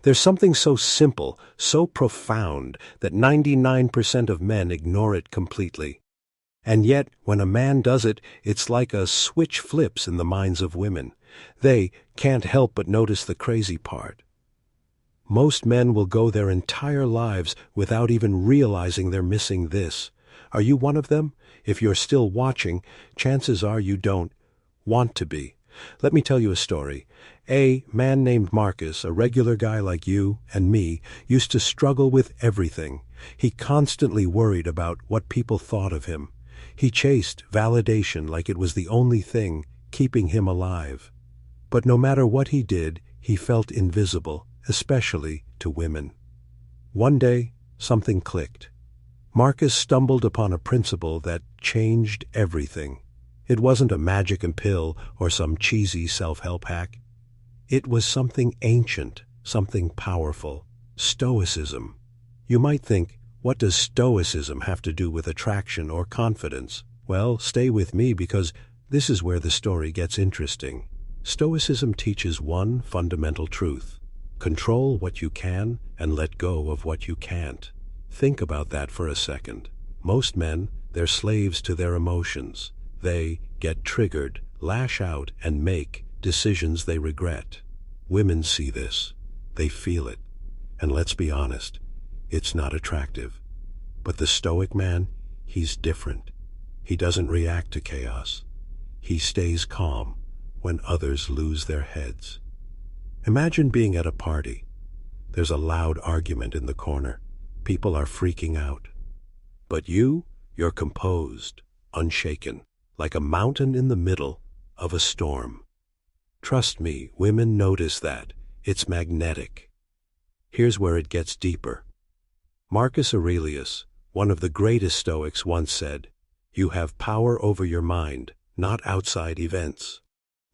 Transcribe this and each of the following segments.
There's something so simple, so profound, that 99% of men ignore it completely. And yet, when a man does it, it's like a switch flips in the minds of women. They can't help but notice the crazy part. Most men will go their entire lives without even realizing they're missing this. Are you one of them? If you're still watching, chances are you don't want to be. Let me tell you a story. A man named Marcus, a regular guy like you and me, used to struggle with everything. He constantly worried about what people thought of him. He chased validation like it was the only thing keeping him alive. But no matter what he did, he felt invisible, especially to women. One day, something clicked. Marcus stumbled upon a principle that changed everything. It wasn't a magic pill or some cheesy self-help hack. It was something ancient, something powerful. Stoicism. You might think, what does Stoicism have to do with attraction or confidence? Well, stay with me because this is where the story gets interesting. Stoicism teaches one fundamental truth. Control what you can and let go of what you can't. Think about that for a second. Most men, they're slaves to their emotions. They get triggered, lash out, and make decisions they regret. Women see this. They feel it. And let's be honest, it's not attractive. But the Stoic man, he's different. He doesn't react to chaos. He stays calm when others lose their heads. Imagine being at a party. There's a loud argument in the corner. People are freaking out. But you're composed, unshaken, like a mountain in the middle of a storm. Trust me, women notice that. It's magnetic. Here's where it gets deeper. Marcus Aurelius, one of the greatest Stoics, once said, "You have power over your mind, not outside events."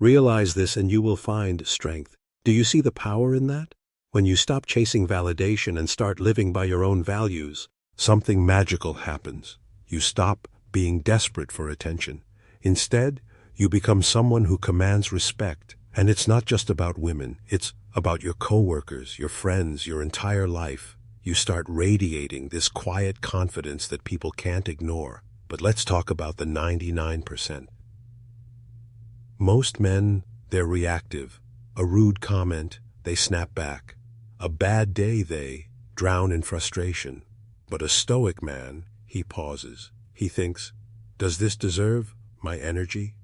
Realize this and you will find strength. Do you see the power in that? When you stop chasing validation and start living by your own values, something magical happens. You stop being desperate for attention. Instead, you become someone who commands respect. And it's not just about women. It's about your coworkers, your friends, your entire life. You start radiating this quiet confidence that people can't ignore. But let's talk about the 99%. Most men, they're reactive. A rude comment, they snap back. A bad day, they drown in frustration. But a Stoic man, he pauses. He thinks, does this deserve my energy?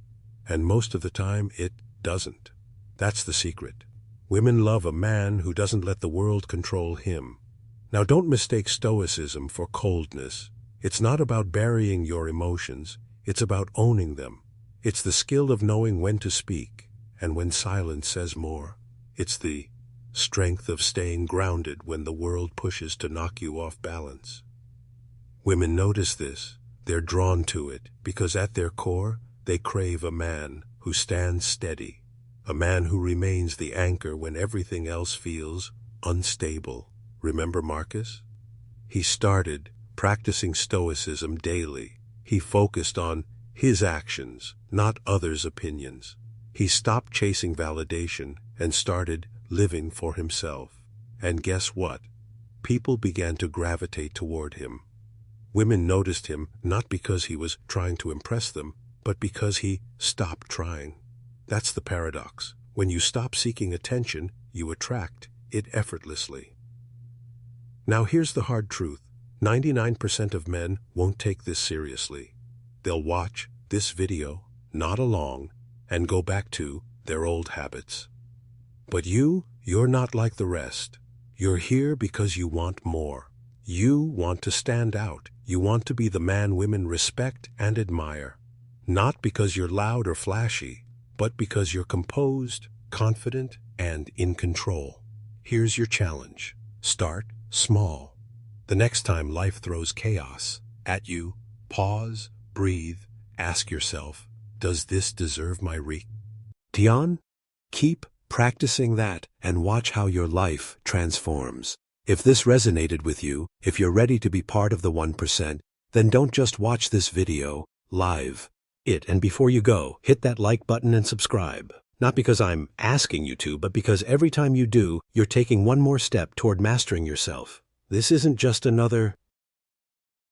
And most of the time, it doesn't. That's the secret. Women love a man who doesn't let the world control him. Now, don't mistake Stoicism for coldness. It's not about burying your emotions. It's about owning them. It's the skill of knowing when to speak and when silence says more. It's the strength of staying grounded when the world pushes to knock you off balance. Women notice this. They're drawn to it because at their core, they crave a man who stands steady, a man who remains the anchor when everything else feels unstable. Remember Marcus? He started practicing Stoicism daily. He focused on his actions, not others' opinions. He stopped chasing validation and started living for himself. And guess what? People began to gravitate toward him. Women noticed him not because he was trying to impress them, but because he stopped trying. That's the paradox. When you stop seeking attention, you attract it effortlessly. Now here's the hard truth. 99% of men won't take this seriously. They'll watch this video, nod along, and go back to their old habits. But you're not like the rest. You're here because you want more. You want to stand out. You want to be the man women respect and admire. Not because you're loud or flashy, but because you're composed, confident, and in control. Here's your challenge. Start small. The next time life throws chaos at you, pause, breathe, ask yourself, does this deserve my Tian? Keep practicing that and watch how your life transforms. If this resonated with you, if you're ready to be part of the 1%, then don't just watch this video, live it. And before you go, hit that like button and subscribe. Not because I'm asking you to, but because every time you do, you're taking one more step toward mastering yourself. This isn't just another